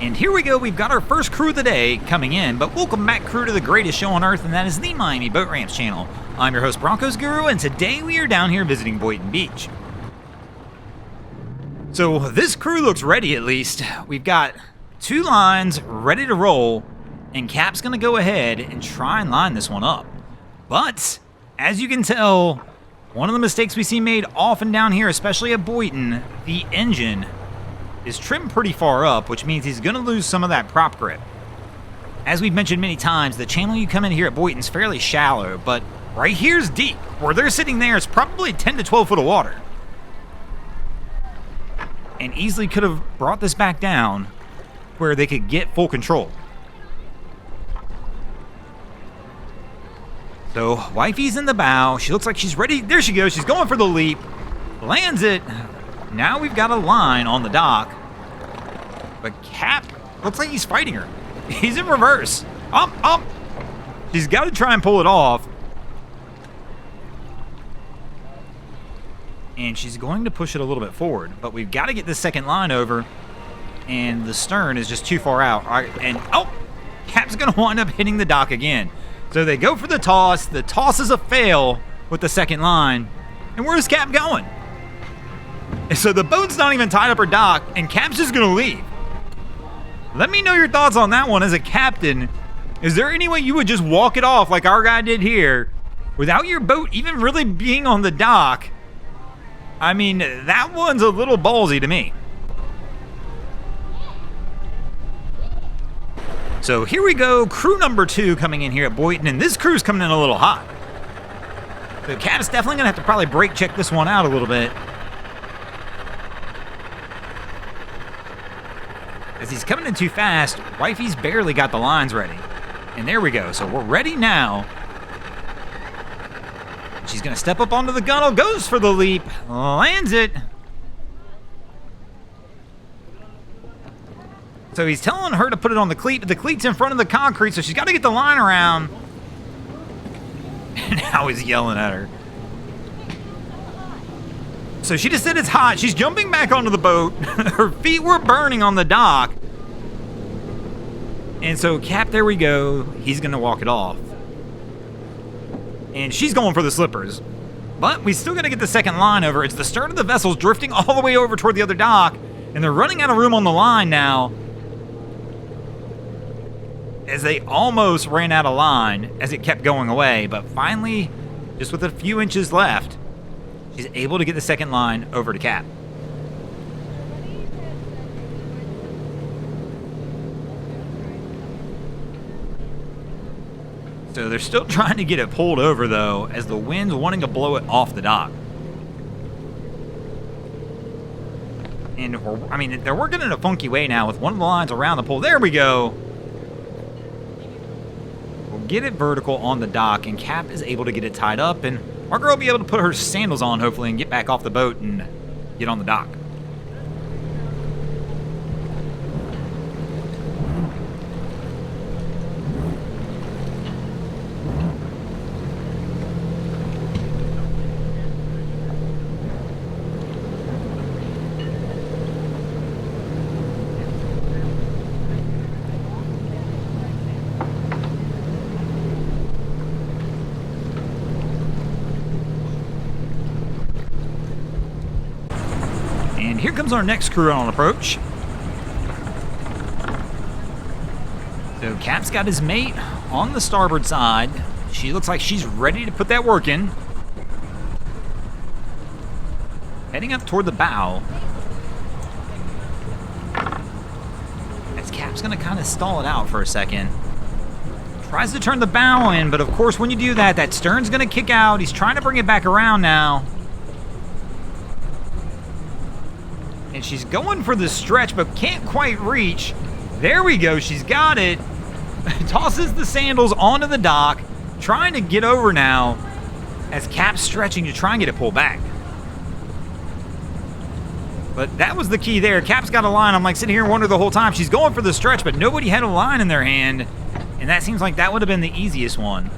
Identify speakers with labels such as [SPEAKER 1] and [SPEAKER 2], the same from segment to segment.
[SPEAKER 1] And here we go, we've got our first crew of the day coming in, but welcome back, crew, to the greatest show on earth, and that is the Miami Boat Ramps channel. I'm your host, Broncos Guru, and today we are down here visiting Boynton Beach. So this crew looks ready, at least. We've got 2 lines ready to roll, and Cap's gonna go ahead and try and line this one up. But, as you can tell, one of the mistakes we see made often down here, especially at Boynton, the engine is trimmed pretty far up, which means he's going to lose some of that prop grip. As we've mentioned many times, the channel you come in here at Boynton's fairly shallow, but right here's deep. Where they're sitting there, it's probably 10 to 12 foot of water. And easily could have brought this back down where they could get full control. So, wifey's in the bow. She looks like she's ready. There she goes. She's going for the leap. Lands it. Now we've got a line on the dock, but Cap looks like he's fighting her. He's in reverse. Up. She's got to try and pull it off. And she's going to push it a little bit forward, but we've got to get this second line over, and the stern is just too far out. Cap's going to wind up hitting the dock again. So they go for the toss. The toss is a fail with the second line. And where's Cap going? So the boat's not even tied up or docked, and Cap's just going to leave. Let me know your thoughts on that one as a captain. Is there any way you would just walk it off like our guy did here without your boat even really being on the dock? I mean, that one's a little ballsy to me. So here we go, crew number 2 coming in here at Boynton, and this crew's coming in a little hot. So Cap's definitely going to have to probably brake check this one out a little bit. As he's coming in too fast, wifey's barely got the lines ready. And there we go. So we're ready now. She's going to step up onto the gunnel, goes for the leap, lands it. So he's telling her to put it on the cleat, but the cleat's in front of the concrete, so she's got to get the line around. And now he's yelling at her. So she just said it's hot. She's jumping back onto the boat. Her feet were burning on the dock. And so Cap, there we go. He's going to walk it off. And she's going for the slippers. But we still got to get the second line over. It's the stern of the vessel's drifting all the way over toward the other dock. And they're running out of room on the line now, as they almost ran out of line as it kept going away. But finally, just with a few inches left, she's able to get the second line over to Cap. So they're still trying to get it pulled over, though, as the wind's wanting to blow it off the dock. And they're working in a funky way now with one of the lines around the pole. There we go. We'll get it vertical on the dock, and Cap is able to get it tied up, and our girl will be able to put her sandals on, hopefully, and get back off the boat and get on the dock. And here comes our next crew on approach. So Cap's got his mate on the starboard side. She looks like she's ready to put that work in. Heading up toward the bow. As Cap's going to kind of stall it out for a second. Tries to turn the bow in, but of course when you do that, that stern's going to kick out. He's trying to bring it back around now. And she's going for the stretch, but can't quite reach. There we go, she's got it. Tosses the sandals onto the dock, trying to get over now, as Cap's stretching to try and get it pulled back. But that was the key there. Cap's got a line. I'm like sitting here and wonder the whole time. She's going for the stretch, but nobody had a line in their hand. And that seems like that would have been the easiest one.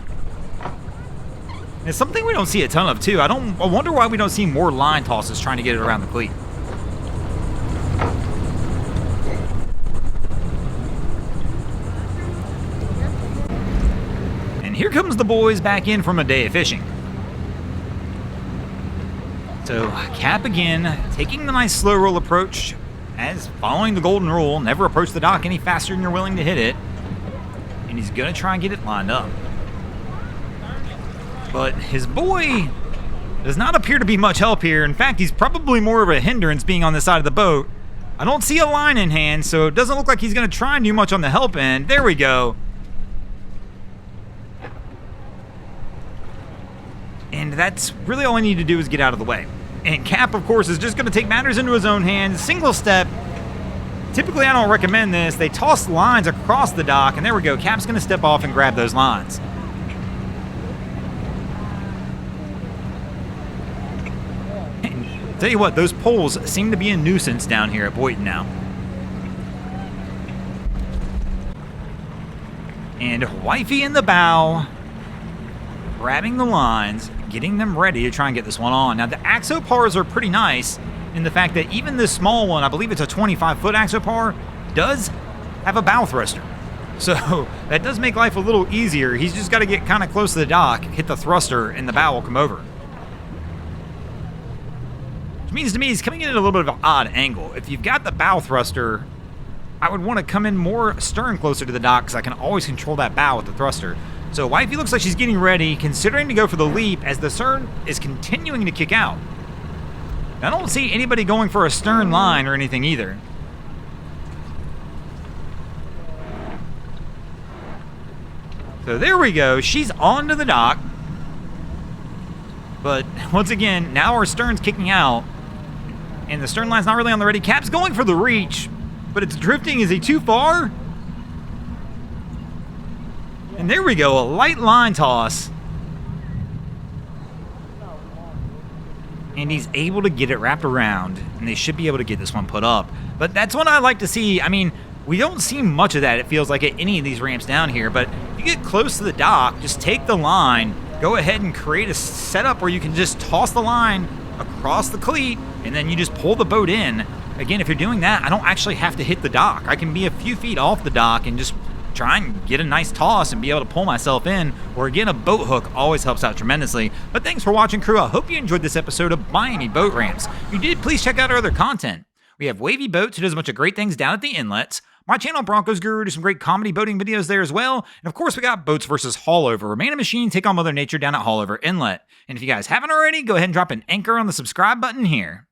[SPEAKER 1] It's something we don't see a ton of, too. I wonder why we don't see more line tosses trying to get it around the cleat. here comes the boys back in from a day of fishing. So Cap again, taking the nice slow roll approach, as following the golden rule, never approach the dock any faster than you're willing to hit it. And he's going to try and get it lined up. But his boy does not appear to be much help here. In fact, he's probably more of a hindrance being on the side of the boat. I don't see a line in hand, so it doesn't look like he's going to try and do much on the help end. There we go. And that's really all I need to do is get out of the way. And Cap, of course, is just going to take matters into his own hands. Single step. Typically, I don't recommend this. They toss lines across the dock, and there we go. Cap's going to step off and grab those lines. And tell you what, those poles seem to be a nuisance down here at Boynton now. And Wifey in the bow, grabbing the lines, getting them ready to try and get this one on. Now, the axopars are pretty nice in the fact that even this small one, I believe it's a 25-foot axopar, does have a bow thruster. So that does make life a little easier. He's just got to get kind of close to the dock, hit the thruster, and the bow will come over. Which means to me he's coming in at a little bit of an odd angle. If you've got the bow thruster, I would want to come in more stern closer to the dock because I can always control that bow with the thruster. So Wifey looks like she's getting ready, considering to go for the leap as the stern is continuing to kick out. I don't see anybody going for a stern line or anything either. So there we go. She's onto the dock. But once again, now our stern's kicking out. And the stern line's not really on the ready. Cap's going for the reach, but it's drifting. Is he too far? And there we go, a light line toss. And he's able to get it wrapped around, and they should be able to get this one put up. But that's what I like to see. I mean, we don't see much of that, it feels like, at any of these ramps down here. But if you get close to the dock, just take the line, go ahead and create a setup where you can just toss the line across the cleat, and then you just pull the boat in. Again, if you're doing that, I don't actually have to hit the dock. I can be a few feet off the dock and just try and get a nice toss and be able to pull myself in, or again, a boat hook always helps out tremendously. But thanks for watching, crew. I hope you enjoyed this episode of Miami Boat Ramps. If you did, please check out our other content. We have Wavy Boats, who does a bunch of great things down at the inlets. My channel, Broncos Guru, does some great comedy boating videos there as well. And of course, we got Boats vs. Haulover, where man and machine take on Mother Nature down at Haulover Inlet. And if you guys haven't already, go ahead and drop an anchor on the subscribe button here.